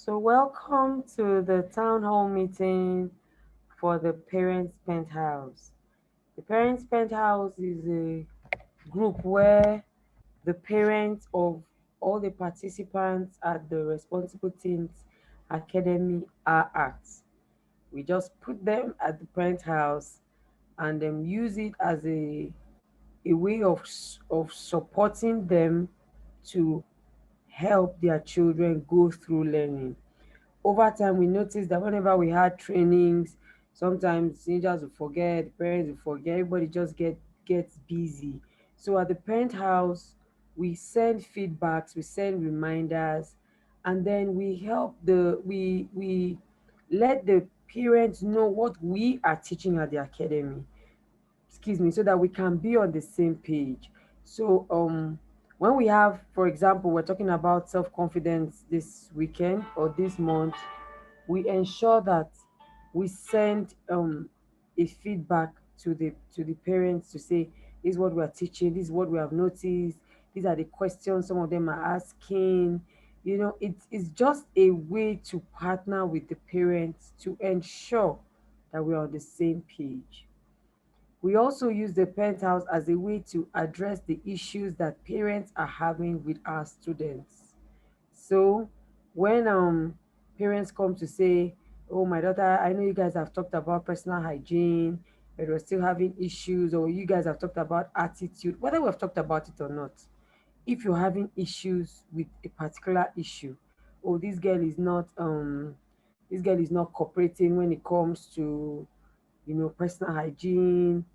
So, welcome to the town hall meeting for the Parents Penthouse. The Parents Penthouse is a group where the parents of all the participants at the Responsible Teens Academy are at. We just put them at the parent house and use it as a way of supporting them to help their children go through learning. Over time we noticed that whenever we had trainings, sometimes teenagers will forget, parents will forget, everybody just gets busy. So at the parent house, we send feedbacks, we send reminders, and then we let the parents know what we are teaching at the academy, excuse me, so that we can be on the same page. So when we have, for example, we're talking about self-confidence this weekend or this month, we ensure that we send a feedback to the parents to say, this is what we are teaching, this is what we have noticed, these are the questions some of them are asking. It's just a way to partner with the parents to ensure that we're on the same page. We also use the penthouse as a way to address the issues that parents are having with our students. So when parents come to say, "Oh, my daughter, I know you guys have talked about personal hygiene, but we're still having issues," or "You guys have talked about attitude," whether we have talked about it or not, if you're having issues with a particular issue, "Oh, this girl is not cooperating when it comes to personal hygiene,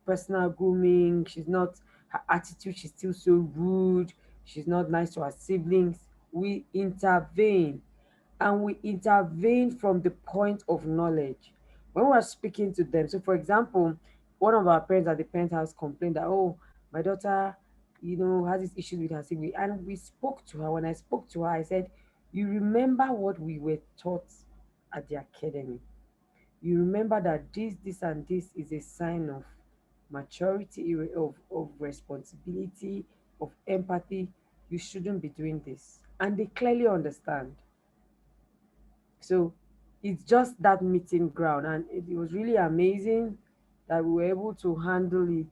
personal grooming. She's not, her attitude, she's still so rude. She's not nice to her siblings." We intervene, and we intervene from the point of knowledge when we're speaking to them. So, for example, one of our parents at the penthouse complained that, "Oh, my daughter, has this issue with her sibling." And we spoke to her. When I spoke to her, I said, "You remember what we were taught at the academy? You remember that this and this is a sign of maturity, of responsibility, of empathy. You shouldn't be doing this." And they clearly understand. So it's just that meeting ground, and it was really amazing that we were able to handle it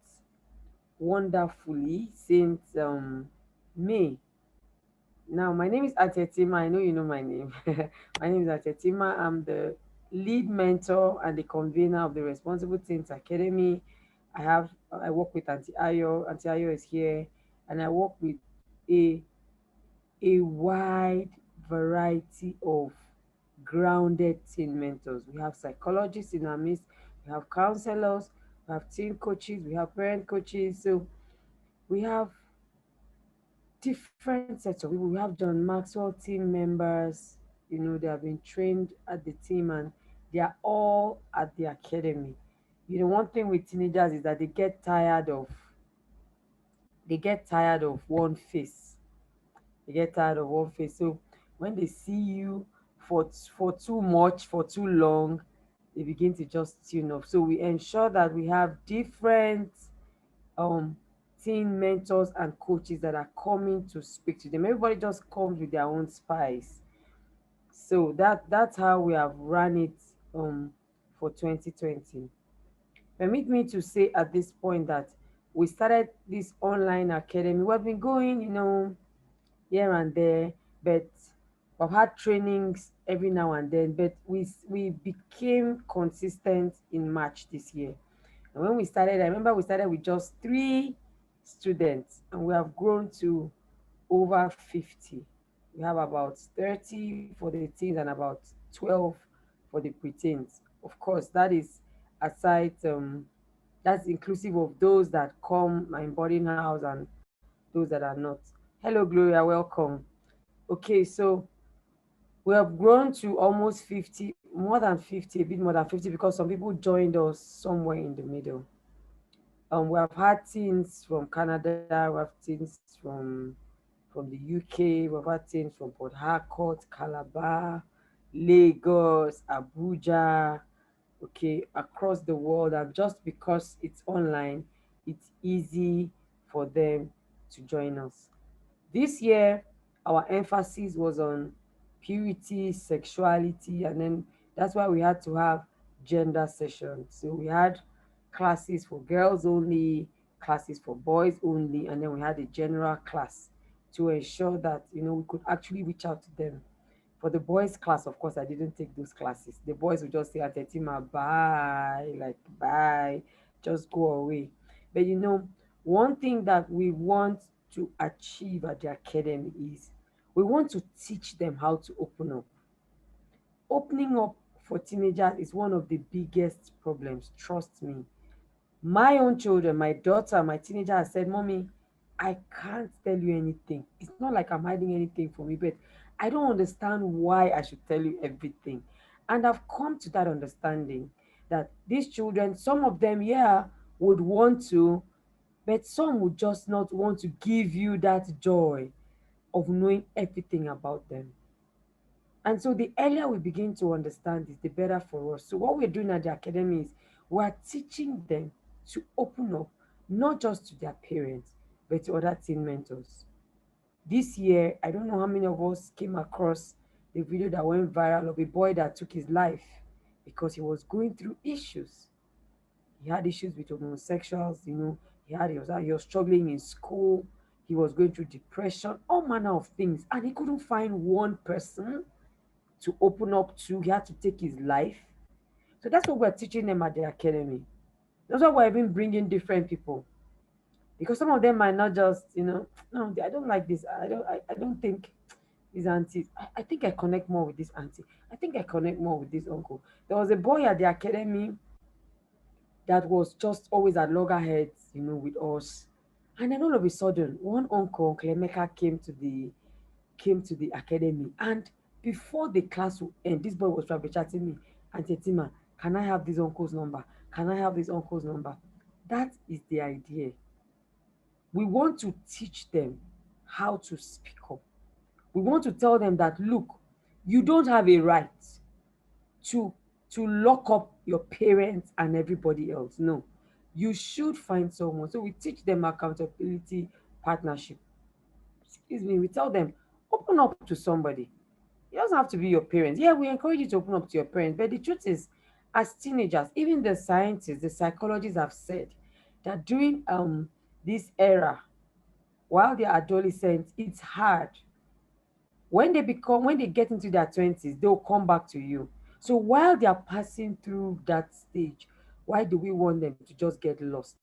wonderfully since May. Now, my name is Atetima. I know you know my name. My name is Atetima. I'm the lead mentor and the convener of the Responsible Teens Academy. I work with Auntie Ayo. Auntie Ayo is here, and I work with a a wide variety of grounded teen mentors. We have psychologists in our midst, we have counselors, we have teen coaches, we have parent coaches. So we have different sets of people. We have John Maxwell team members, they have been trained at the team and they are all at the academy. One thing with teenagers is that they get tired of one face. They get tired of one face. So when they see you for too much, for too long, they begin to just tune off. So we ensure that we have different um teen mentors and coaches that are coming to speak to them. Everybody just comes with their own spice. So that's how we have run it for 2020. Permit me to say at this point that we started this online academy. We've been going, here and there, but we've had trainings every now and then. But we became consistent in March this year. And when we started, I remember we started with just 3 students, and we have grown to over 50. We have about 30 for the teens and about 12 for the preteens. Of course, that's inclusive of those that come my boarding house and those that are not. Hello, Gloria, welcome. Okay, so we have grown to almost 50, more than 50, a bit more than 50, because some people joined us somewhere in the middle. We have had teens from Canada, we have teens from the UK, we've had teens from Port Harcourt, Calabar, Lagos, Abuja, okay, across the world. And just because it's online, it's easy for them to join us. This year, our emphasis was on purity, sexuality, and then that's why we had to have gender sessions. So we had classes for girls only, classes for boys only, and then we had a general class to ensure that we could actually reach out to them. For the boys' class, of course, I didn't take those classes. The boys would just say, Atetima, bye, like, bye, just go away. But one thing that we want to achieve at the academy is we want to teach them how to open up. Opening up for teenagers is one of the biggest problems, trust me. My own children, my daughter, my teenager has said, Mommy, I can't tell you anything. It's not like I'm hiding anything from you, but I don't understand why I should tell you everything. And I've come to that understanding that these children, some of them, yeah, would want to, but some would just not want to give you that joy of knowing everything about them. And so the earlier we begin to understand this, the better for us. So what we're doing at the academy is we're teaching them to open up, not just to their parents, but to other teen mentors. This year, I don't know how many of us came across the video that went viral of a boy that took his life because he was going through issues. He had issues with homosexuals, he was struggling in school, he was going through depression, all manner of things, and he couldn't find one person to open up to. He had to take his life. So that's what we're teaching them at the academy. That's why we're even bringing different people. Because some of them might not just, no, I don't like this. I don't think these aunties. I think I connect more with this auntie. I think I connect more with this uncle. There was a boy at the academy that was just always at loggerheads, with us. And then all of a sudden, one uncle, Uncle Emeka, came to the academy. And before the class would end, this boy was trying to chatting me, Auntie Tima, can I have this uncle's number? Can I have this uncle's number? That is the idea. We want to teach them how to speak up. We want to tell them that, look, you don't have a right to lock up your parents and everybody else. No. You should find someone. So we teach them accountability, partnership. Excuse me, we tell them, open up to somebody. It doesn't have to be your parents. Yeah, we encourage you to open up to your parents. But the truth is, as teenagers, even the scientists, the psychologists have said that during this era, while they're adolescents, it's hard. When they get into their 20s, they'll come back to you. So while they are passing through that stage, why do we want them to just get lost?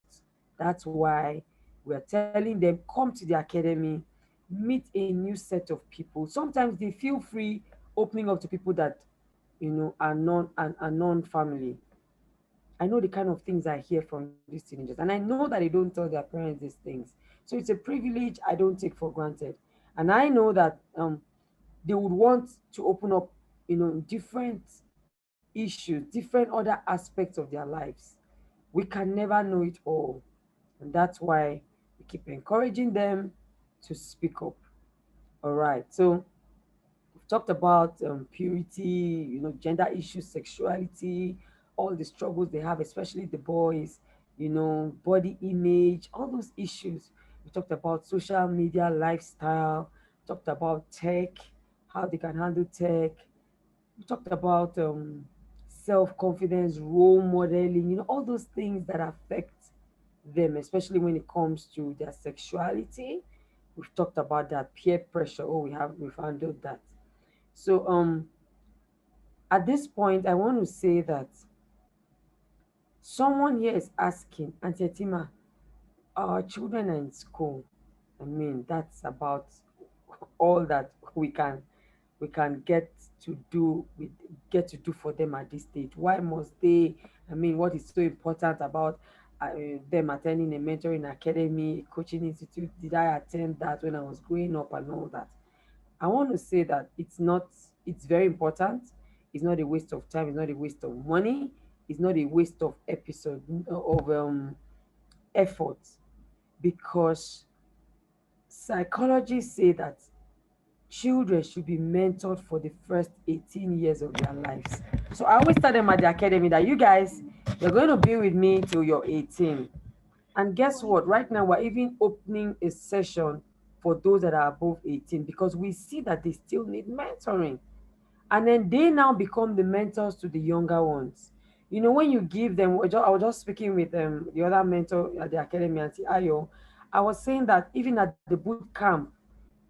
That's why we're telling them, come to the academy, meet a new set of people. Sometimes they feel free opening up to people that are non-family. I know the kind of things I hear from these teenagers, and I know that they don't tell their parents these things. So it's a privilege I don't take for granted. And I know that they would want to open up, different issues, different other aspects of their lives. We can never know it all. And that's why we keep encouraging them to speak up. All right. So we've talked about purity, gender issues, sexuality, all the struggles they have, especially the boys, body image, all those issues. We talked about social media, lifestyle, talked about tech, how they can handle tech. We talked about self confidence, role modeling, all those things that affect them, especially when it comes to their sexuality. We've talked about that peer pressure. Oh, we've handled that. So at this point, I want to say that someone here is asking, Auntie Tima, our children are in school. I mean, that's about all that we can get to do for them at this stage. Why must they? I mean, what is so important about them attending a mentoring academy, coaching institute? Did I attend that when I was growing up and all that? I want to say that it's not. It's very important. It's not a waste of time. It's not a waste of money. It's not a waste of effort, because psychologists say that children should be mentored for the first 18 years of their lives. So I always tell them at the academy that you guys, you're going to be with me till you're 18. And guess what? Right now, we're even opening a session for those that are above 18 because we see that they still need mentoring. and then they now become the mentors to the younger ones. When you give them, I was just speaking with the other mentor at the academy, Auntie Ayo. I was saying that even at the boot camp,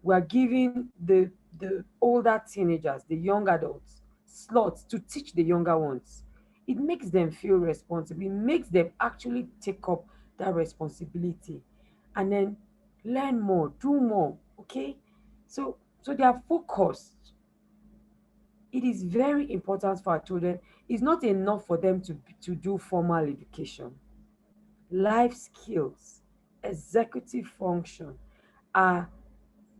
we are giving the older teenagers, the young adults, slots to teach the younger ones. It makes them feel responsible. It makes them actually take up that responsibility, and then learn more, do more. Okay, so they are focused. It is very important for our children. It's not enough for them to do formal education. Life skills, executive function are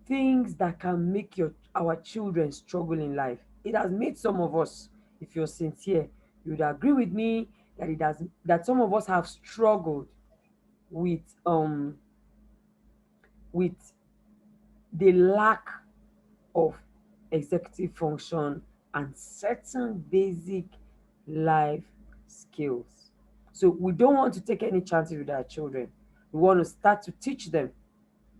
things that can make our children struggle in life. It has made some of us, if you're sincere, you would agree with me that that some of us have struggled with with the lack of executive function and certain basic life skills. So we don't want to take any chances with our children. We want to start to teach them.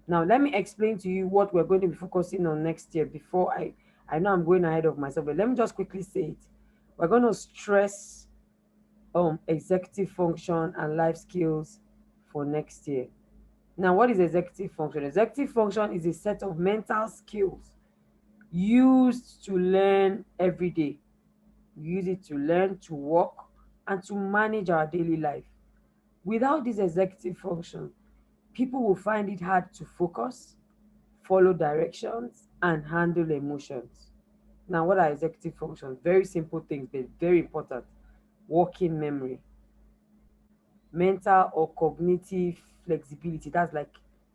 Now, let me explain to you what we're going to be focusing on next year before I know I'm going ahead of myself, but let me just quickly say it. We're going to stress executive function and life skills for next year. Now, what is executive function? Executive function is a set of mental skills used to learn every day. We use it to learn, to work, and to manage our daily life. Without this executive function, people will find it hard to focus, follow directions, and handle emotions. Now, what are executive functions? Very simple things, but very important. Working memory, mental or cognitive flexibility. That's like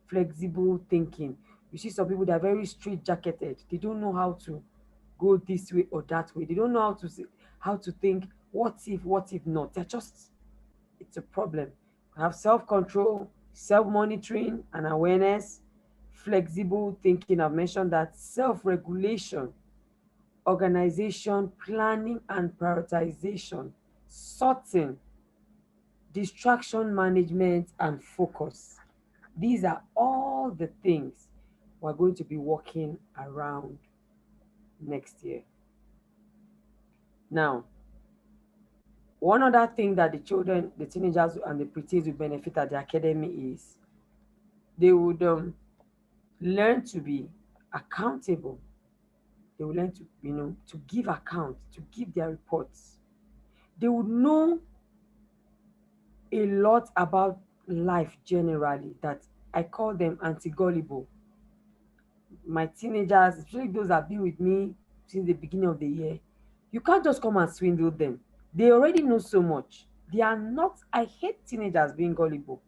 flexible thinking. You see some people that are very straight jacketed. They don't know how to go this way or that way. They don't know how to think. What if not? They're just, it's a problem. We have self-control, self-monitoring and awareness, flexible thinking. I've mentioned that, self-regulation, organization, planning and prioritization, sorting, distraction management, and focus. These are all the things we're going to be working around next year. Now, one other thing that the children, the teenagers, and the preteens will benefit at the academy is they would learn to be accountable. They will learn to, to give account, to give their reports. They would know a lot about life generally, that I call them anti-gullible. My teenagers, especially those that have been with me since the beginning of the year, you can't just come and swindle them. They already know so much. They are not, I hate teenagers being gullible.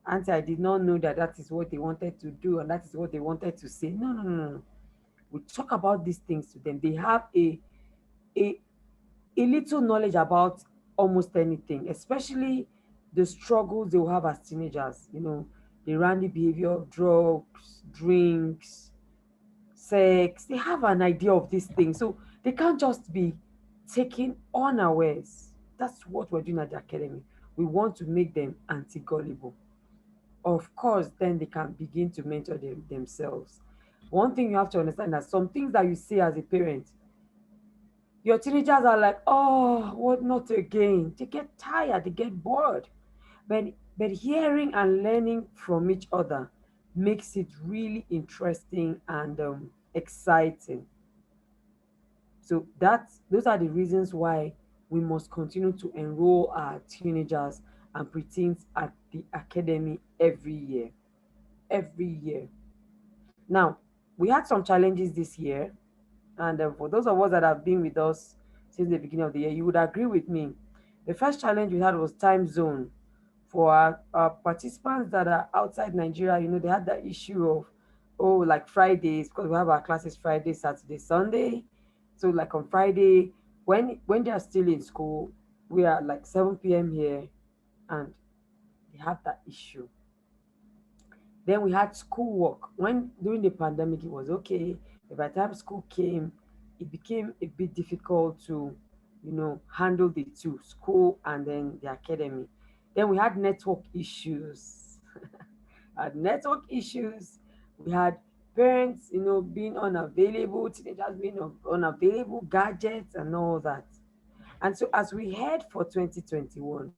And I did not know that that is what they wanted to do and that is what they wanted to say. No, no, no, no, no. We talk about these things to them. They have a, a little knowledge about almost anything, especially the struggles they will have as teenagers. The randy behavior of drugs, drinks, sex. They have an idea of these things. So they can't just be taken unawares. That's what we're doing at the academy. We want to make them anti gullible. Of course, then they can begin to mentor themselves. One thing you have to understand that some things that you say as a parent, your teenagers are like, oh, what, not again? They get tired, they get bored. But hearing and learning from each other makes it really interesting and exciting. So those are the reasons why we must continue to enroll our teenagers and preteens at the academy every year. Every year. Now, we had some challenges this year, and for those of us that have been with us since the beginning of the year, you would agree with me. The first challenge we had was time zone. For our participants that are outside Nigeria, they had that issue of, oh, like Fridays, because we have our classes Friday, Saturday, Sunday. So like on Friday, when they are still in school, we are like 7 p.m. here, and they have that issue. Then we had schoolwork. When during the pandemic, it was okay. But by the time school came, it became a bit difficult to, handle the two, school and then the academy. Then we had network issues. Had network issues. We had Parents, being unavailable, teenagers being unavailable, gadgets and all that. And so as we head for 2021,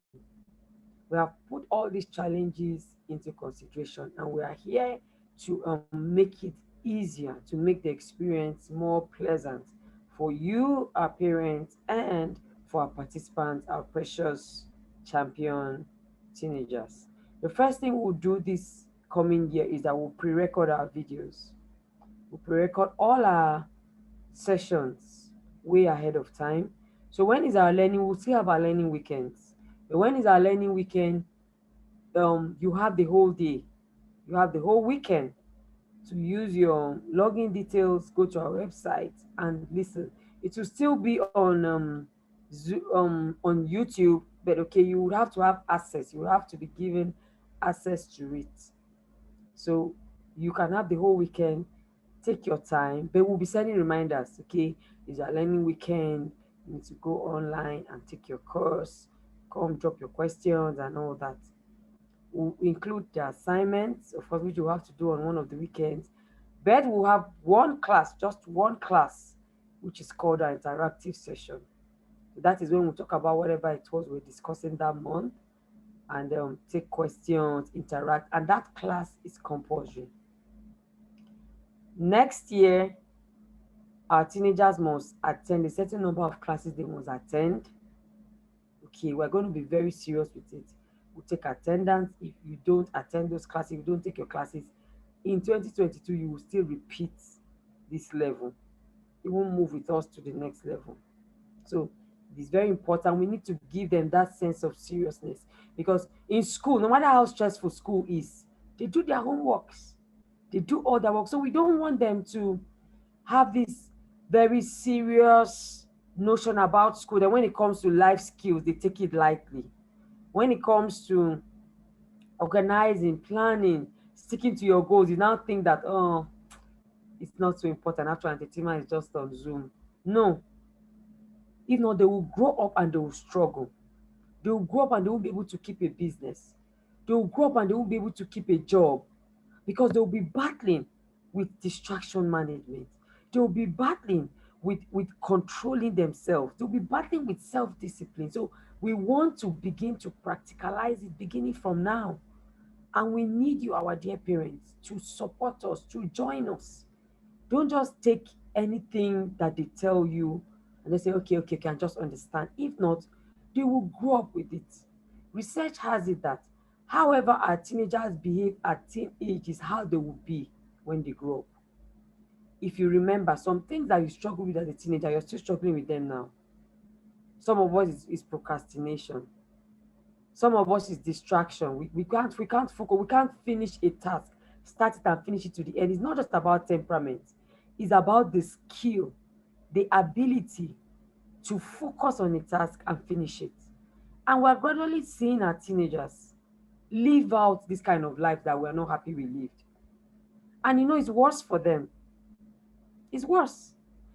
we have put all these challenges into consideration, and we are here to make it easier, to make the experience more pleasant for you, our parents, and for our participants, our precious champion teenagers. The first thing we'll do this coming year is that we'll pre record our videos. We'll pre record all our sessions way ahead of time. So when is our learning? We'll still have our learning weekends. But when is our learning weekend? You have the whole day, you have the whole weekend to use your login details, go to our website and listen. It will still be on YouTube, but okay, you would have to have access. You will have to be given access to it. So you can have the whole weekend, take your time, but we'll be sending reminders. Okay, it's your learning weekend. You need to go online and take your course. Come drop your questions and all that. Will include the assignments, of course, which you have to do on one of the weekends. But we'll have one class, just one class, which is called our interactive session. So that is when we talk about whatever it was we're discussing that month and take questions, interact, and that class is compulsory. Next year, our teenagers must attend a certain number of classes they must attend. Okay, we're going to be very serious with it. We'll take attendance. If you don't attend those classes, if you don't take your classes, in 2022, you will still repeat this level. It won't move with us to the next level. So it is very important. We need to give them that sense of seriousness because in school, no matter how stressful school is, they do their homeworks, they do all their work. So we don't want them to have this very serious notion about school. Then when it comes to life skills, they take it lightly. When it comes to organizing, planning, sticking to your goals, you now think that, oh, it's not so important. Actual entertainment is just on Zoom. No, if not, they will grow up and they will struggle. They will grow up and they won't be able to keep a business. They will grow up and they won't be able to keep a job because they will be battling with distraction management. They will be battling with controlling themselves. They'll be battling with self-discipline. So we want to begin to practicalize it beginning from now. And we need you, our dear parents, to support us, to join us. Don't just take anything that they tell you and they say, okay, okay, can just understand. If not, they will grow up with it. Research has it that however our teenagers behave at teenage is how they will be when they grow up. If you remember some things that you struggle with as a teenager, you're still struggling with them now. Some of us is procrastination. Some of us is distraction. We can't focus, we can't finish a task, start it and finish it to the end. It's not just about temperament, it's about the skill, the ability to focus on a task and finish it. And we're gradually seeing our teenagers live out this kind of life that we're not happy we lived. And it's worse for them. It's worse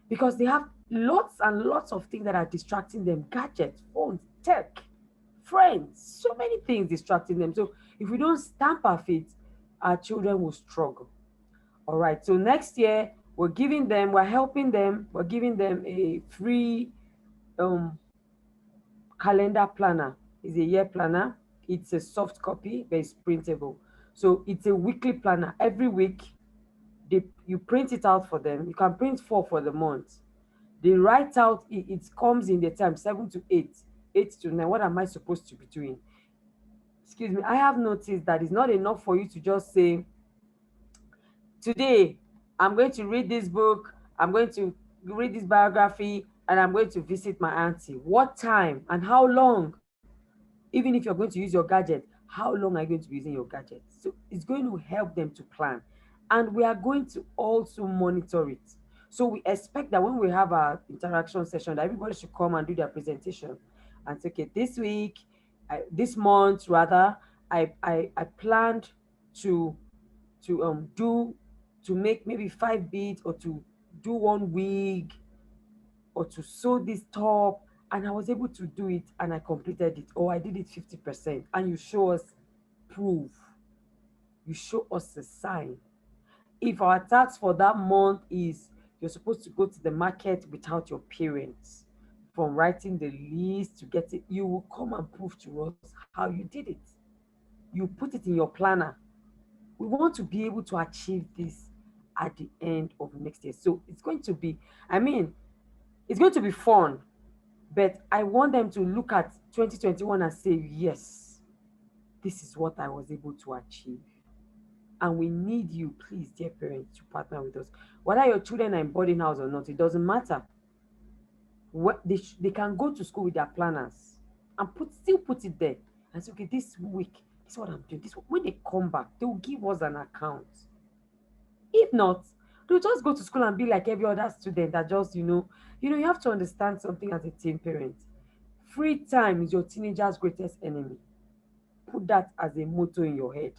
because they have lots and lots of things that are distracting them: gadgets, phones, tech, friends, so many things distracting them. So if we don't stamp our feet, our children will struggle. All right. So next year, we're helping them, we're giving them a free um, calendar planner. It's a year planner. It's a soft copy, but it's printable. So it's a weekly planner. Every week, you print it out for them. You can print four for the month. They write out, it comes in the time 7 to 8, 8 to 9. What am I supposed to be doing? Excuse me. I have noticed that it's not enough for you to just say, today I'm going to read this book, I'm going to read this biography, and I'm going to visit my auntie. What time and how long? Even if you're going to use your gadget, how long are you going to be using your gadget? So it's going to help them to plan. And we are going to also monitor it. So we expect that when we have our interaction session, that everybody should come and do their presentation and say, okay, this month rather, I planned to do to make maybe 5 beats, or to do one wig, or to sew this top, and I was able to do it and I completed it, or I did it 50%, and you show us proof, you show us a sign. If our task for that month is you're supposed to go to the market without your parents, from writing the list to get it, you will come and prove to us how you did it. You put it in your planner. We want to be able to achieve this at the end of next year. So it's going to be, I mean, it's going to be fun, but I want them to look at 2021 and say, yes, this is what I was able to achieve. And we need you, please, dear parents, to partner with us. Whether your children are in boarding house or not, it doesn't matter. What they can go to school with their planners and still put it there and say, okay, this week, this is what I'm doing. This when they come back, they will give us an account. If not, they'll just go to school and be like every other student that just, you have to understand something as a teen parent. Free time is your teenager's greatest enemy. Put that as a motto in your head.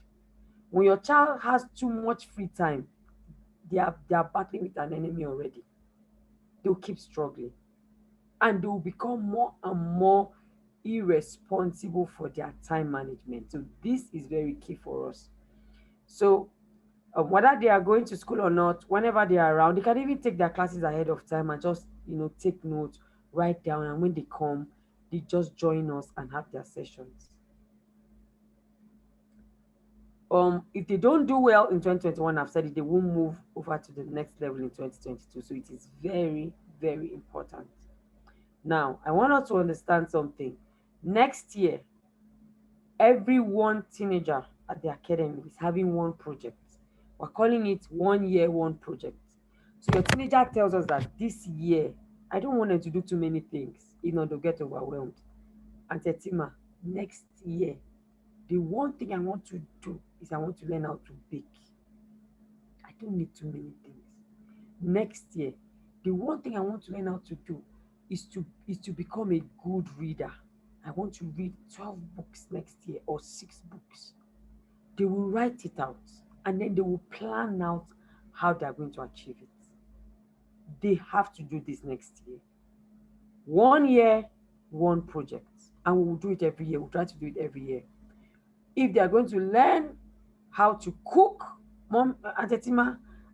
When your child has too much free time, they are battling with an enemy already. They'll keep struggling. And they will become more and more irresponsible for their time management. So this is very key for us. So whether they are going to school or not, whenever they are around, they can even take their classes ahead of time and just take notes, write down, and when they come, they just join us and have their sessions. If they don't do well in 2021, I've said it, they won't move over to the next level in 2022. So it is very, very important. Now, I want us to understand something. Next year, every one teenager at the academy is having one project. We're calling it 1 year, one project. So your teenager tells us that this year, I don't want them to do too many things, they'll get overwhelmed. And Tetima, next year, the one thing I want to do is I want to learn how to bake. I don't need too many things. Next year, the one thing I want to learn how to do is to become a good reader. I want to read 12 books next year or 6 books. They will write it out and then they will plan out how they are going to achieve it. They have to do this next year. 1 year, one project. And we will do it every year. We'll try to do it every year. If they are going to learn how to cook, Mom, Auntie,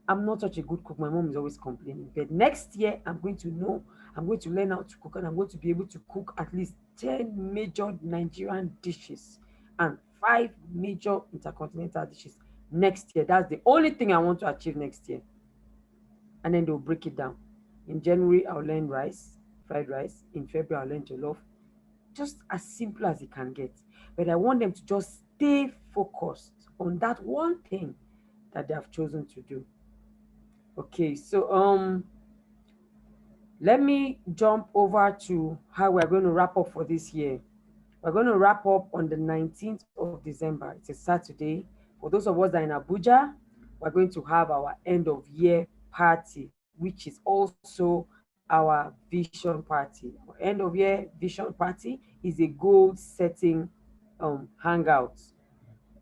I'm not such a good cook. My mom is always complaining. But next year, I'm going to learn how to cook, and I'm going to be able to cook at least 10 major Nigerian dishes and 5 major intercontinental dishes next year. That's the only thing I want to achieve next year. And then they'll break it down. In January, I'll learn rice, fried rice. In February, I'll learn jollof. Just as simple as it can get. But I want them to just stay focused on that one thing that they have chosen to do. Okay, so let me jump over to how we're going to wrap up for this year. We're going to wrap up on the 19th of December. It's a Saturday. For those of us that are in Abuja, we're going to have our end of year party, which is also our vision party. Our end of year vision party is a goal setting hangout.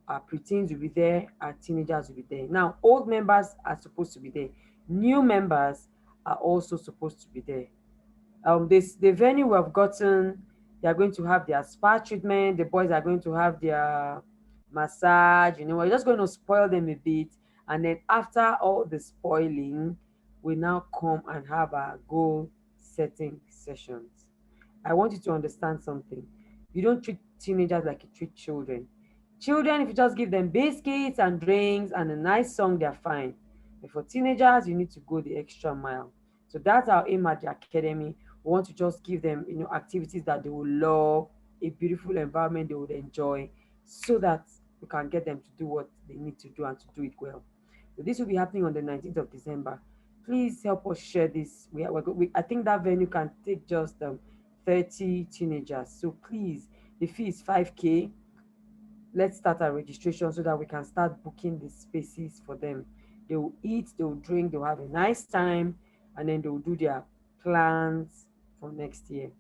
Our preteens will be there, our teenagers will be there. Now, old members are supposed to be there. New members are also supposed to be there. This the venue we have gotten, they are going to have their spa treatment. The boys are going to have their massage. We're just going to spoil them a bit, and then after all the spoiling, we now come and have our goal setting sessions. I want you to understand something. You don't treat teenagers like you treat children. Children, if you just give them biscuits and drinks and a nice song, they're fine. But for teenagers, you need to go the extra mile. So that's our aim at the academy. We want to just give them, activities that they will love, a beautiful environment they would enjoy, so that we can get them to do what they need to do and to do it well. So this will be happening on the 19th of December. Please help us share this. I think that venue can take just 30 teenagers. So please, the fee is 5K. Let's start our registration so that we can start booking the spaces for them. They will eat, they will drink, they will have a nice time, and then they will do their plans for next year.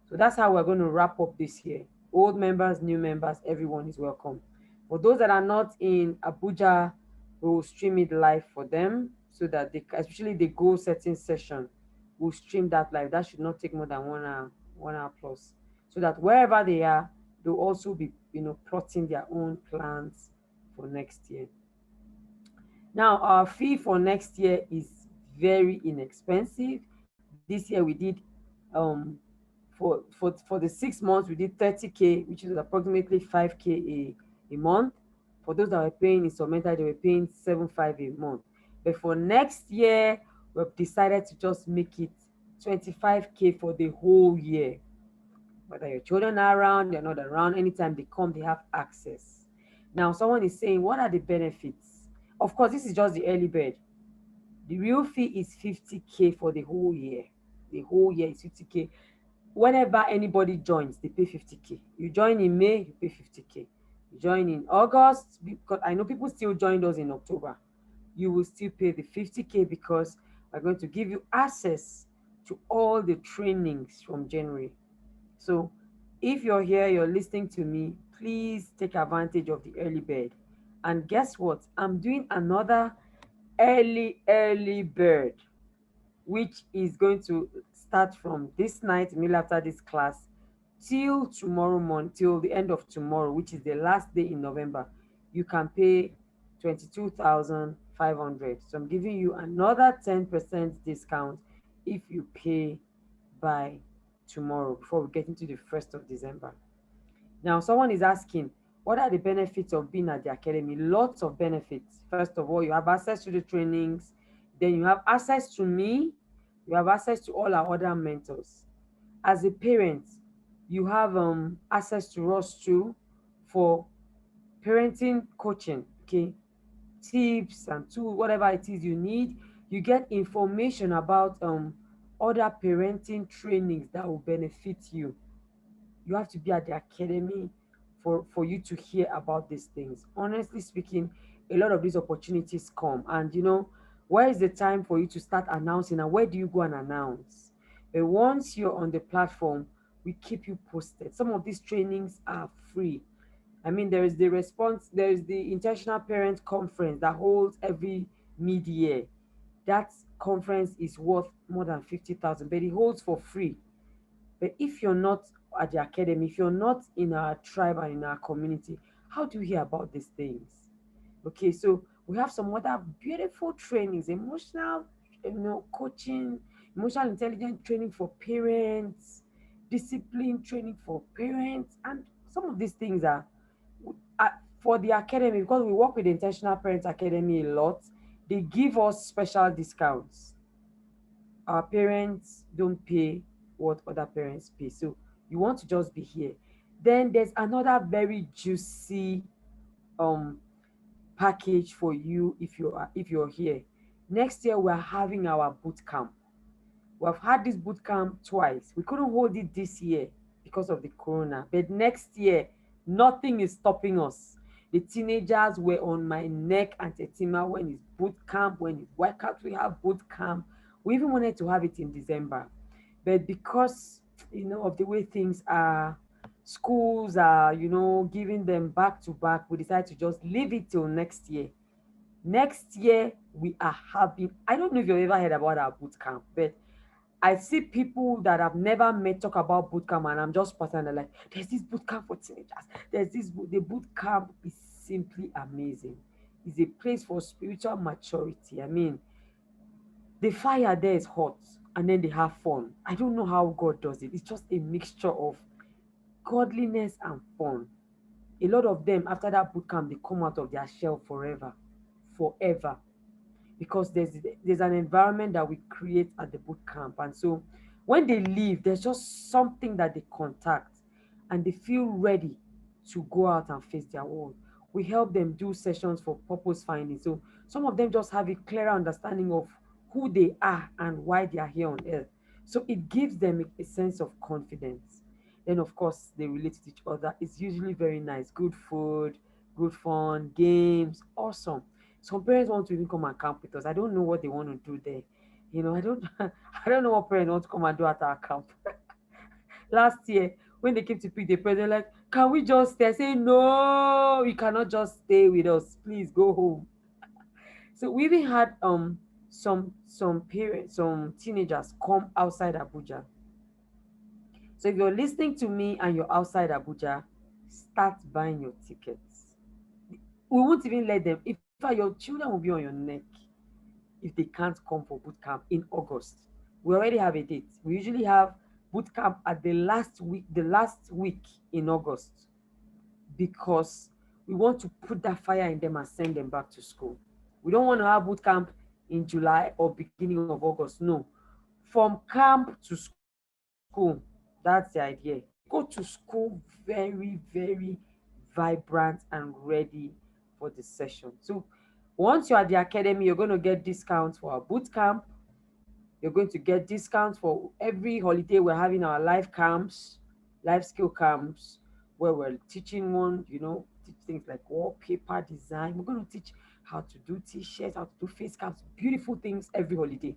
So that's how we're going to wrap up this year. Old members, new members, everyone is welcome. For those that are not in Abuja, we will stream it live for them so that especially the goal setting session, we'll stream that live. That should not take more than 1 hour plus. So that wherever they are, they'll also be, plotting their own plans for next year. Now, our fee for next year is very inexpensive. This year we did um for the 6 months we did 30K, which is approximately 5K a month. For those that were paying instrumental, they were paying 7.5 a month. But for next year, we've decided to just make it 25K for the whole year. Whether your children are around, they're not around, anytime they come, they have access. Now, someone is saying, what are the benefits? Of course, this is just the early bird. The real fee is 50K for the whole year. The whole year is 50K. Whenever anybody joins, they pay 50K. You join in May, you pay 50K. You join in August, because I know people still joined us in October. You will still pay the 50K because we're going to give you access to all the trainings from January. So if you're here, you're listening to me, please take advantage of the early bird. And guess what? I'm doing another early bird, which is going to start from this night, immediately after this class, till tomorrow morning, till the end of tomorrow, which is the last day in November. You can pay 22,500. So I'm giving you another 10% discount if you pay by tomorrow before we get into the 1st of December. Now, someone is asking, what are the benefits of being at the academy? Lots of benefits. First of all, you have access to the trainings, then you have access to me, you have access to all our other mentors. As a parent, you have access to us too for parenting coaching, okay? Tips and tools, whatever it is you need. You get information about other parenting trainings that will benefit you. You have to be at the academy for you to hear about these things. Honestly speaking, a lot of these opportunities come, and where is the time for you to start announcing, and where do you go and announce? But once you're on the platform, we keep you posted. Some of these trainings are free. I mean, there is the Intentional Parent Conference that holds every mid-year. That conference is worth more than 50,000, but it holds for free. But if you're not at the academy, if you're not in our tribe and in our community, how do you hear about these things? Okay, so we have some other beautiful trainings, emotional, coaching, emotional intelligence training for parents, discipline training for parents, and some of these things uh, for the academy, because we work with the Intentional Parents Academy a lot. They give us special discounts. Our parents don't pay what other parents pay. So you want to just be here. Then there's another very juicy um package for you if you're here. Next year we're having our boot camp. We've had this boot camp twice. We couldn't hold it this year because of the corona, but next year, nothing is stopping us. The teenagers were on my neck and Tetima when it's boot camp, when it's why can't we have boot camp? We even wanted to have it in December, but because of the way things are, schools are giving them back to back, we decided to just leave it till next year. Next year we are having, I don't know if you've ever heard about our boot camp, but I see people that I've never met talk about boot camp, and I'm just passing. They're like, "There's this boot camp for teenagers. The boot camp is simply amazing. It's a place for spiritual maturity. I mean, the fire there is hot, and then they have fun. I don't know how God does it. It's just a mixture of godliness and fun. A lot of them after that boot camp, they come out of their shell forever, because there's an environment that we create at the boot camp. And so when they leave, there's just something that they contact, and they feel ready to go out and face their world. We help them do sessions for purpose finding. So some of them just have a clearer understanding of who they are and why they are here on earth. So it gives them a sense of confidence. Then, of course, they relate to each other. It's usually very nice. Good food, good fun, games, awesome. Some parents want to even come and camp with us. I don't know what they want to do there. I don't I don't know what parents want to come and do at our camp. Last year, when they came to pick the parents, they're like, can we just stay? I say, no, you cannot just stay with us. Please go home. So we even had some parents, some teenagers come outside Abuja. So if you're listening to me and you're outside Abuja, start buying your tickets. We won't even let them. If fact, your children will be on your neck if they can't come for boot camp in August. We already have a date. We usually have boot camp at the last week in August, because we want to put that fire in them and send them back to school. We don't want to have boot camp in July or beginning of August. No. From camp to school. That's the idea. They go to school very, very vibrant and ready for the session. So once you're at the academy, you're going to get discounts for our boot camp. You're going to get discounts for every holiday. We're having our live camps, life skill camps, where we're teaching teach things like wallpaper design. We're going to teach how to do t-shirts, how to do face caps, beautiful things every holiday.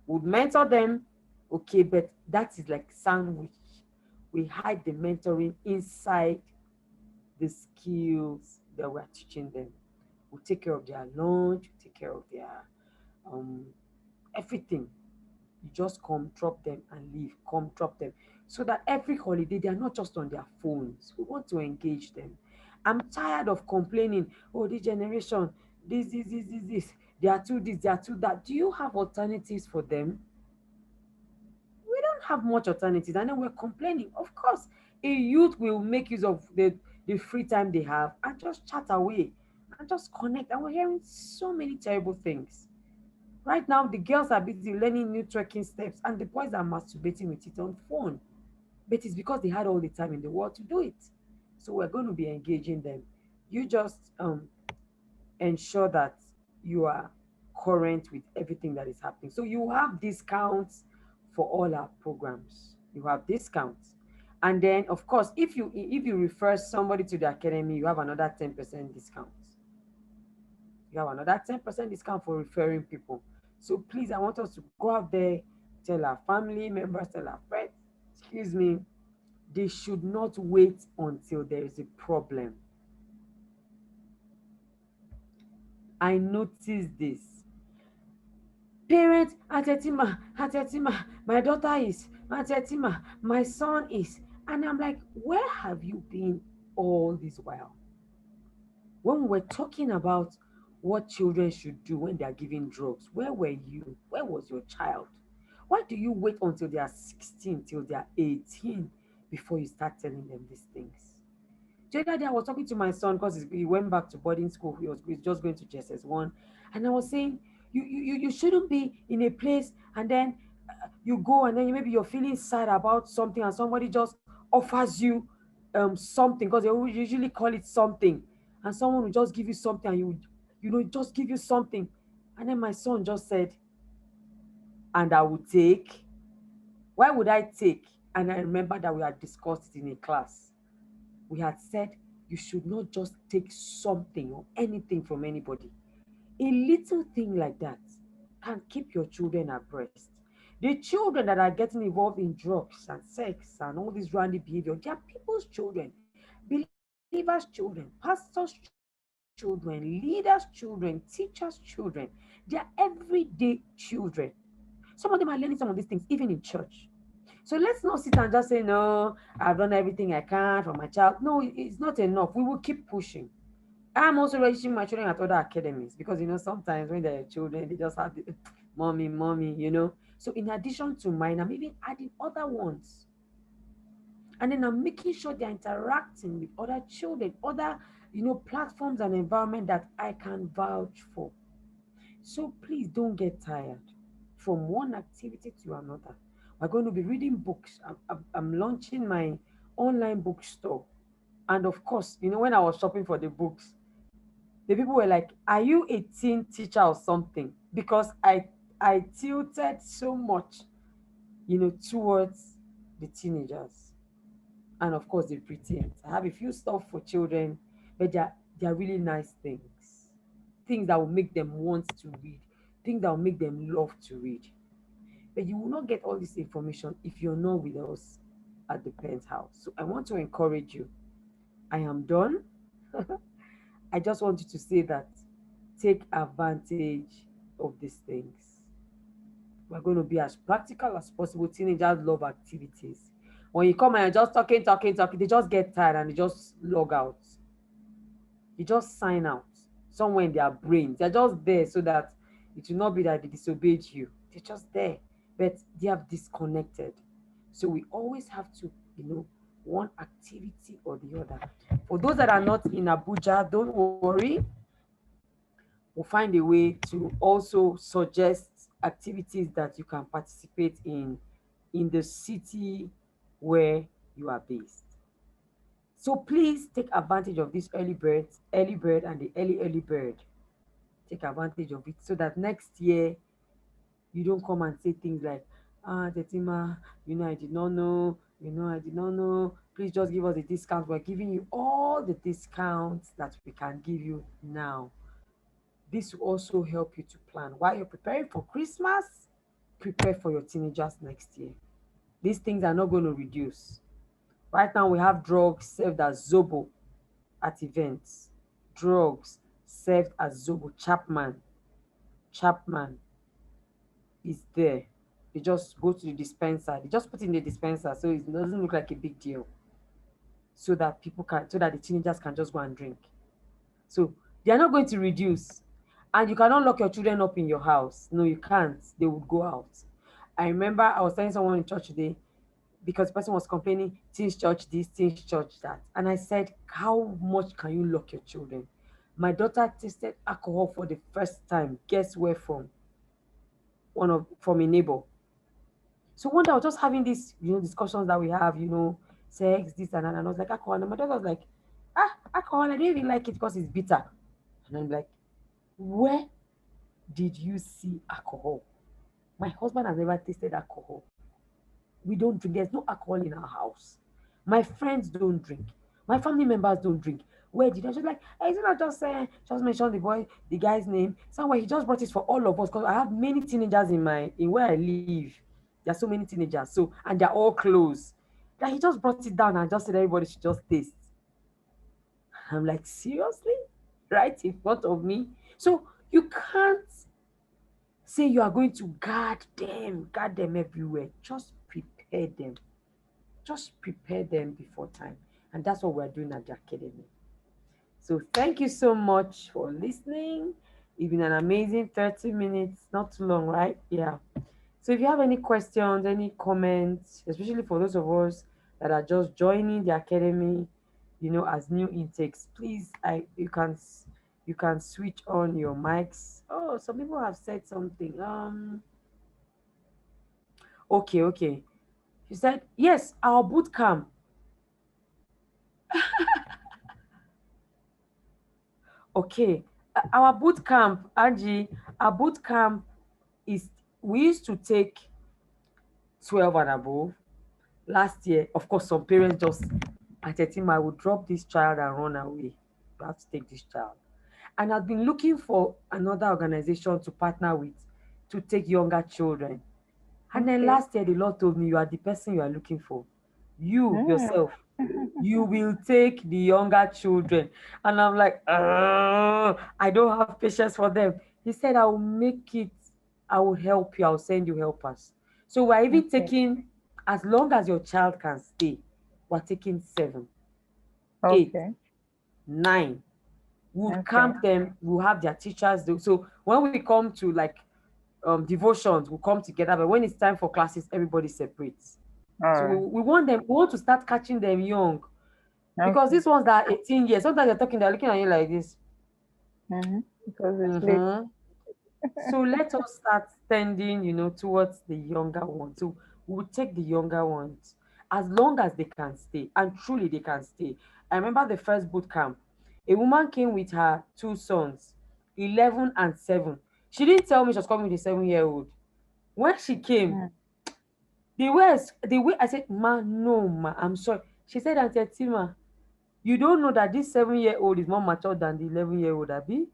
We'll mentor them, okay, but that is like sandwich. We hide the mentoring inside the skills that we're teaching them. We'll take care of their lunch, we'll take care of their um everything. You just come, drop them, and leave. Come, drop them. So that every holiday they are not just on their phones. We want to engage them. I'm tired of complaining. Oh, this generation, this. They are too this, they are too that. Do you have alternatives for them? We don't have much alternatives, and then we're complaining. Of course, a youth will make use of the free time they have and just chat away and just connect. And we're hearing so many terrible things. Right now, the girls are busy learning new twerking steps, and the boys are masturbating with it on phone. But it's because they had all the time in the world to do it. So we're going to be engaging them. You just ensure that you are current with everything that is happening. So you have discounts for all our programs. You have discounts. And then of course, if you refer somebody to the academy, you have another 10% discount. You have another 10% discount for referring people. So please, I want us to go out there, tell our family members, tell our friends, excuse me, they should not wait until there is a problem. I noticed this. Parents, Atetima, Atetima, my daughter is, Atetima, my son is. And I'm like, where have you been all this while? When we're talking about what children should do when they are given drugs, where were you? Where was your child? Why do you wait until they are 16, till they are 18 before you start telling them these things? The other day, I was talking to my son because he went back to boarding school. He was just going to JSS1. And I was saying, you shouldn't be in a place and then you go and then maybe you're feeling sad about something and somebody just offers you something, because they will usually call it something, and someone will just give you something and just give you something. And then my son just said, and I will take. Why would I take? And I remember that we had discussed it in a class. We had said you should not just take something or anything from anybody. A little thing like that can keep your children abreast. The children that are getting involved in drugs and sex and all this randy behavior, they are people's children, believers' children, pastors' children, leaders' children, teachers' children. They are everyday children. Some of them are learning some of these things even in church. So let's not sit and just say, no, I've done everything I can for my child. No, it's not enough. We will keep pushing. I'm also registering my children at other academies because sometimes when they're children, they just have the mommy. So in addition to mine, I'm even adding other ones. And then I'm making sure they're interacting with other children, other platforms and environment that I can vouch for. So please don't get tired from one activity to another. We're going to be reading books. I'm launching my online bookstore. And of course, when I was shopping for the books, the people were like, "Are you a teen teacher or something?" Because I tilted so much, towards the teenagers and of course the preteens. I have a few stuff for children, but they're really nice things that will make them want to read, things that will make them love to read. But you will not get all this information if you're not with us at the penthouse. So I want to encourage you. I am done. I just want you to say that take advantage of these things. We're going to be as practical as possible. Teenagers love activities. When you come and you're just talking, talking, talking, they just get tired and they just log out. You just sign out. somewhere in their brains. They're just there so that it will not be that they disobeyed you. They're just there, but they have disconnected. So we always have to, one activity or the other. For those that are not in Abuja, don't worry, we'll find a way to also suggest activities that you can participate in the city where you are based. So please take advantage of this early bird and the early bird. Take advantage of it so that next year you don't come and say things like, Tetima, I did not know, I did not know. Please just give us a discount. We're giving you all the discounts that we can give you now. This will also help you to plan. While you're preparing for Christmas, prepare for your teenagers next year. These things are not going to reduce. Right now, we have drugs served as Zobo at events. Drugs served as Zobo. Chapman is there. They just go to the dispenser. They just put in the dispenser so it doesn't look like a big deal. So that the teenagers can just go and drink. So they are not going to reduce. And you cannot lock your children up in your house. No, you can't. They would go out. I remember I was telling someone in church today because the person was complaining, teens church this, teens church that. And I said, how much can you lock your children? My daughter tasted alcohol for the first time. Guess where from? From a neighbor. So one day I was just having these, discussions that we have, sex, this and that. And I was like, alcohol. And my daughter was like, alcohol, I don't even like it because it's bitter. And I'm like, where did you see alcohol? My husband has never tasted alcohol. We don't drink. There's no alcohol in our house. My friends don't drink. My family members don't drink. Where did I just like? Isn't that just mention the guy's name? Somewhere he just brought it for all of us because I have many teenagers in where I live. There are so many teenagers, and they're all close. That he just brought it down and just said everybody should just taste. I'm like, seriously? Right in front of me? So you can't say you are going to guard them everywhere. Just prepare them. Just prepare them before time. And that's what we're doing at the academy. So thank you so much for listening. It's been an amazing 30 minutes, not too long, right? Yeah. So if you have any questions, any comments, especially for those of us that are just joining the academy, as new intakes, please, you can switch on your mics. Oh, some people have said something. Okay. She said, yes, our boot camp. Okay. Our boot camp, Angie, our boot camp is, we used to take 12 and above. Last year, of course, some parents just, at a time, I would drop this child and run away. You have to take this child. And I've been looking for another organization to partner with to take younger children. And then Okay. last year, the Lord told me, you are the person you are looking for. You Mm. yourself, you will take the younger children. And I'm like, I don't have patience for them. He said, I will make it, I will help you, I'll send you helpers. So we're even Okay. taking, as long as your child can stay, we're taking 7, 8, Okay. 9. We'll Okay. camp them, we'll have their teachers. So when we come to like devotions, we'll come together. But when it's time for classes, everybody separates. All So we, right. we want them, we want to start catching them young. Because Okay. these ones that are 18 years, sometimes they're talking, they're looking at you like this. Because it's late. Mm-hmm. So let us start tending, towards the younger ones. So we'll take the younger ones as long as they can stay, and truly they can stay. I remember the first boot camp. A woman came with her 2 sons, 11 and 7. She didn't tell me she was coming with a 7-year-old. When she came, Mm. the way I said, Ma, no, ma, I'm sorry. She said, Auntie Tima, you don't know that this 7-year-old is more mature than the 11-year-old, Abi?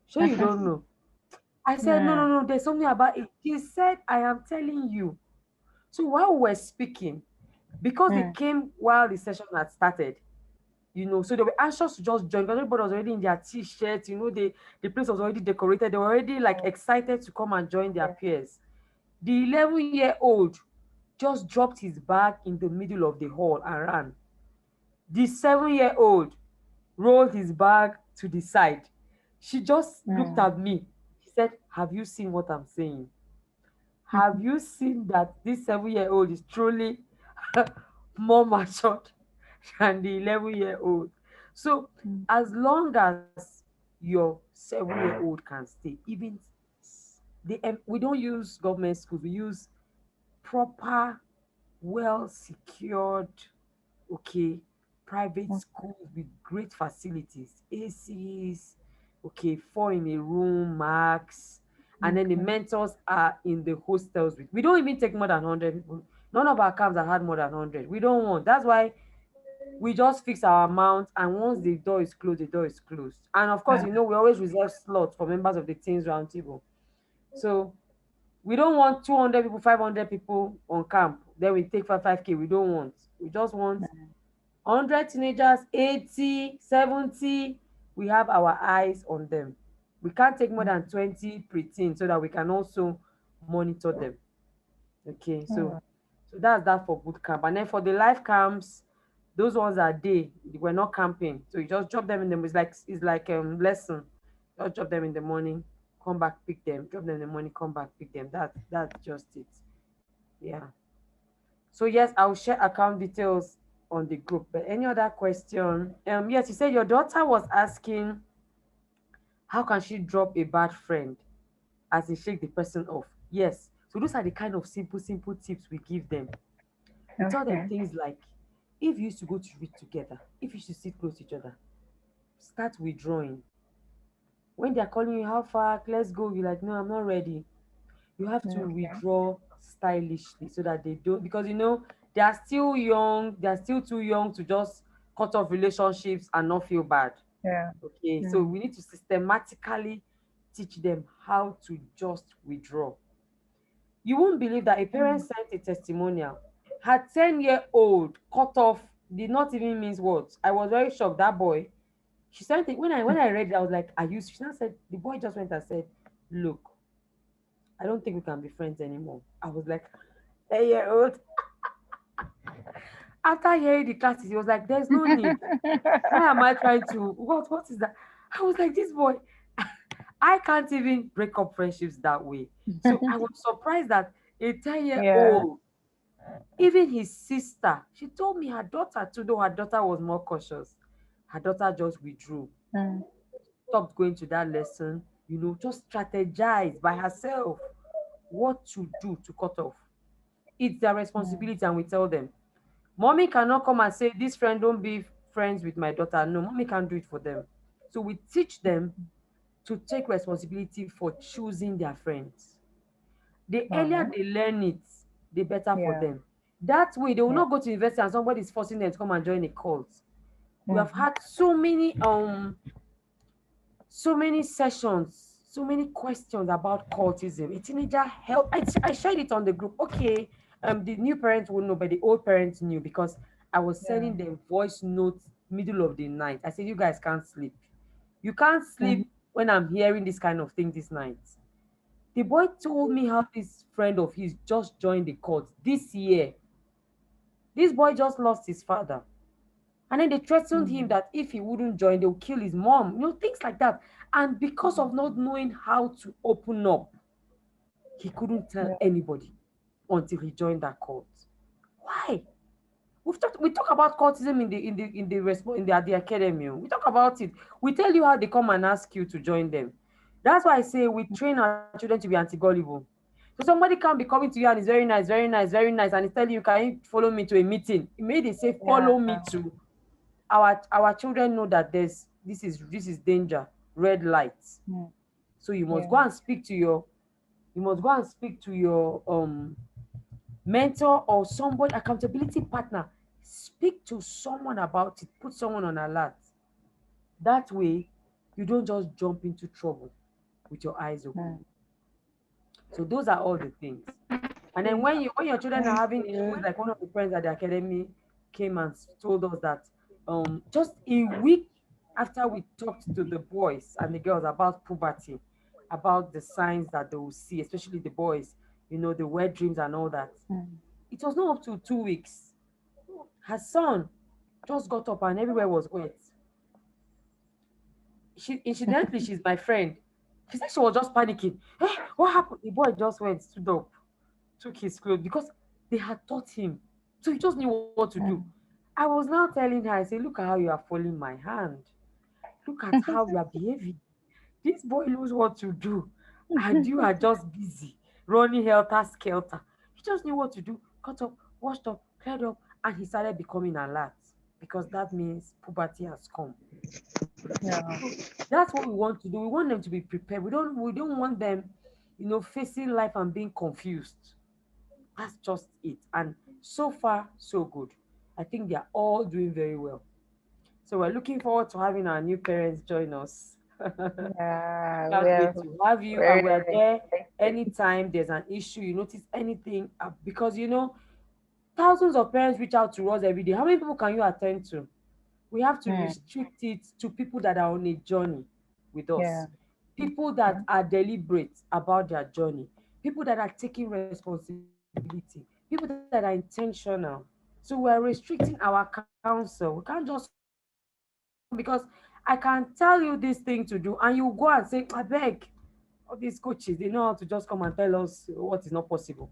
Sure, you don't know. I said, no, no, Mm. no, there's something about it. He said, I am telling you. So while we were speaking, because they Mm. came while the session had started, so they were anxious to just join because everybody was already in their t-shirts, the place was already decorated. They were already like Oh, excited to come and join their yeah. peers. The 11-year-old just dropped his bag in the middle of the hall and ran. The 7-year-old rolled his bag to the side. She just looked Mm. at me. She said, "Have you seen what I'm saying? Have you seen that this 7-year-old is truly more matured than the 11-year-old?" So, Mm. as long as your 7-year-old can stay, even we don't use government schools, we use proper, well secured, okay, private Mm. schools with great facilities, ACs, okay, four in a room max, and then the Okay. mentors are in the hostels with. We don't even take more than 100 people. None of our camps have had more than 100. We don't want. That's why we just fix our amount, and once the door is closed, the door is closed. And of course, Uh, we always reserve slots for members of the teens roundtable. So we don't want 200 people, 500 people on camp. Then we take 5K. We don't want. We just want 100 teenagers, 80, 70. We have our eyes on them. We can't take more than 20 preteens so that we can also monitor them. Okay, so mm. that's that for boot camp. And then for the life camps, those ones are day. We're not camping. So you just drop them in the it's like lesson. Just drop them in the morning, come back, pick them, drop them in the morning, come back, pick them. That's just it. Yeah. So yes, I'll share account details on the group. But any other question? Yes, you said your daughter was asking how can she drop a bad friend as in shake the person off. Yes. So those are the kind of simple tips we give them. We tell them Okay. things like, if you used to go to read together, if you used to sit close to each other, start withdrawing. When they're calling you, how far? Let's go. You're like, no, I'm not ready. You have to Okay. withdraw stylishly so that they don't, because they are still young, they are still too young to just cut off relationships and not feel bad. Yeah. Okay, so Mm. we need to systematically teach them how to just withdraw. You won't believe that a parent Mm. sent a testimonial. Her 10-year-old cut off did not even mean words. I was very shocked. That boy, she sent it when I read it, I was like, "Are you?" She now said the boy just went and said, "Look, I don't think we can be friends anymore." I was like, 10-year-old. After hearing the classes, he was like, "There's no need. Why am I trying to? What is that?" I was like, "This boy, I can't even break up friendships that way." So I was surprised that a 10 year Yeah. old, even his sister, she told me her daughter too, though her daughter was more cautious. Her daughter just withdrew, Mm. stopped going to that lesson, just strategize by herself what to do to cut off. It's their Mm. responsibility, and we tell them. Mommy cannot come and say, "This friend, don't be friends with my daughter." No, mommy can't do it for them. So we teach them to take responsibility for choosing their friends. The All earlier right. they learn it, the better for Yeah. them. That way, they will Yeah. not go to university and somebody is forcing them to come and join a cult. We have Mm. had so many sessions, so many questions about cultism. A teenager help. I shared it on the group. Okay, the new parents will know, but the old parents knew because I was Yeah. sending them voice notes middle of the night. I said, "You guys can't sleep. You can't Mm. sleep when I'm hearing this kind of thing this night." The boy told me how this friend of his just joined the cult this year. This boy just lost his father. And then they threatened him Mm. that if he wouldn't join, they'll kill his mom. Things like that. And because of not knowing how to open up, he couldn't tell Yeah. anybody until he joined that cult. Why? We talk about cultism in the academy. We talk about it. We tell you how they come and ask you to join them. That's why I say we train our children to be anti-gullible. So somebody can be coming to you and it's very nice, very nice, very nice, and he's telling you, "Can you follow me to a meeting?" It made they say, Yeah. "Follow me to." Our children know that this is danger, red lights. Mm. So Yeah. you must go and speak to your mentor or somebody, accountability partner. Speak to someone about it, put someone on alert. That way you don't just jump into trouble with your eyes open. Mm. So those are all the things. And then Okay. when your children are Thank having you. issues, like one of the friends at the academy came and told us that just a week after we talked to the boys and the girls about puberty, about the signs that they will see, especially the boys, the wet dreams and all that. Mm. It was not up to 2 weeks. Her son just got up and everywhere was wet. Incidentally, she's my friend. She said she was just panicking. Hey, what happened? The boy just went, stood up, took his clothes because they had taught him. So he just knew what to do. Mm. I was now telling her, I said, look at how you are following my hand. Look at how you are behaving. This boy knows what to do. And you are just busy, running helter skelter. He just knew what to do. Cut up, washed up, cleared up, and he started becoming alert because that means puberty has come. Yeah. So that's what we want to do. We want them to be prepared. We don't want them, facing life and being confused. That's just it. And so far, so good. I think they are all doing very well. So we're looking forward to having our new parents join us. Yeah, Can't wait to have you. And very we're there excited. anytime there's an issue, you notice anything, because thousands of parents reach out to us every day. How many people can you attend to? We have to Mm. restrict it to people that are on a journey with Yeah. us, people that Mm. are deliberate about their journey, people that are taking responsibility, people that are intentional. So we're restricting our counsel. We can't just come because I can tell you this thing to do and you go and say, I beg. All these coaches, they know how to just come and tell us what is not possible.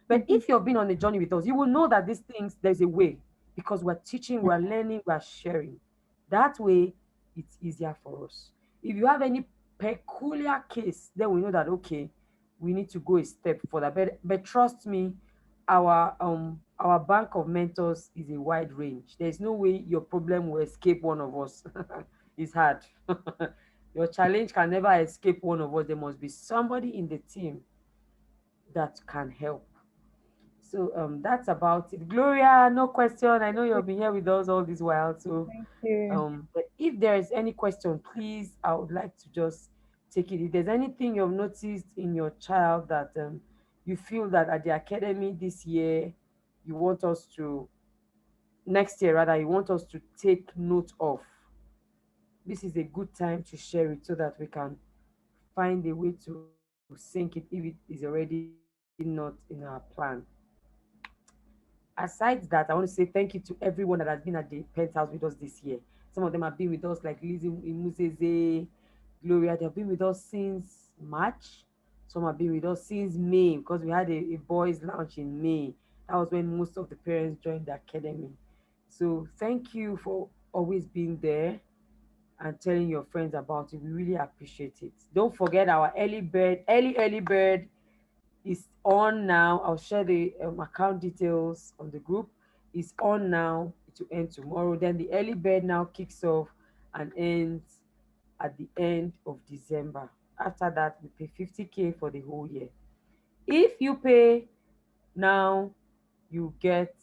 But if you've been on a journey with us, you will know that these things, there's a way, because we're teaching, we're learning, we're sharing. That way, it's easier for us. If you have any peculiar case, then we know that, okay, we need to go a step further. But trust me, our bank of mentors is a wide range. There's no way your problem will escape one of us. It's hard. Your challenge can never escape one of us. There must be somebody in the team that can help. So that's about it. Gloria, no question. I know you've been here with us all this while. So Thank you. but if there is any question, please, I would like to just take it. If there's anything you've noticed in your child that you feel that at the academy this year, you want us to, next year rather, you want us to take note of, this is a good time to share it so that we can find a way to sync it if it is already not in our plan. Aside that, I want to say thank you to everyone that has been at the penthouse with us this year. Some of them have been with us, like Lizzie Imuzeze, Gloria. They have been with us since March. Some have been with us since May because we had a boys' lounge in May. That was when most of the parents joined the academy. So thank you for always being there and telling your friends about it. We really appreciate it. Don't forget our early bird is on now. I'll share the account details on the group. It's on now. It will end tomorrow. Then the early bird now kicks off and ends at the end of December. After that, we pay 50K for the whole year. If you pay now, you get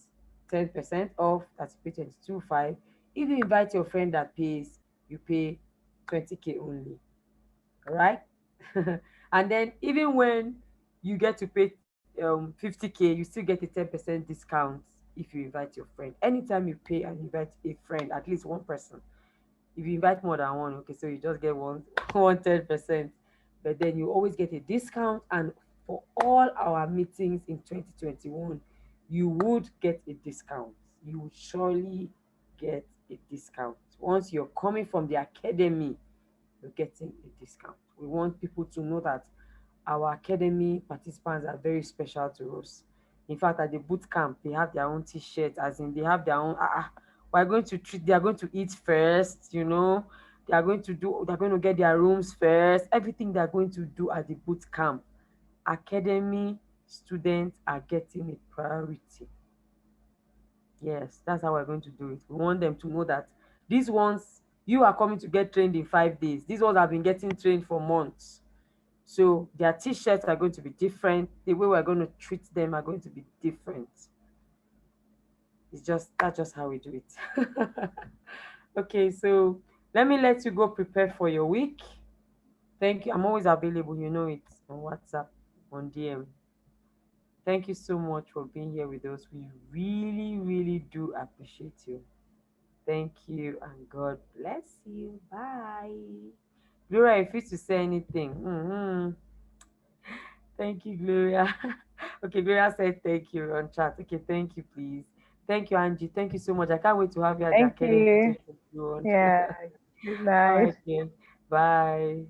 10% off. That's pay 22.5. If you invite your friend that pays, you pay 20K only. All right. And then even when you get to pay 50K, you still get a 10% discount if you invite your friend. Anytime you pay and invite a friend, at least one person. If you invite more than one, okay, so you just get one one 10%. But then you always get a discount. And for all our meetings in 2021, you would get a discount. You would surely get a discount. Once you're coming from the academy, you're getting a discount. We want people to know that our academy participants are very special to us. In fact, at the boot camp, they have their own t-shirts, as in they have their own. We're going to treat. They are going to eat first. They're going to get their rooms first. Everything they're going to do at the boot camp, academy students are getting a priority. Yes, that's how we're going to do it. We want them to know that these ones, you are coming to get trained in 5 days. These ones have been getting trained for months. So their t-shirts are going to be different. The way we're going to treat them are going to be different. That's just how we do it. Okay, so let me let you go prepare for your week. Thank you. I'm always available, you know it, on WhatsApp, on DM. Thank you so much for being here with us. We really, really do appreciate you. Thank you and God bless you. Bye. Gloria, if you to say anything. Thank you, Gloria. Okay, Gloria said thank you on chat. Okay, thank you, please. Thank you, Angie. Thank you so much. I can't wait to have you at the Thank Academy you. 2021. Yeah. Good All night. right, yeah. Bye.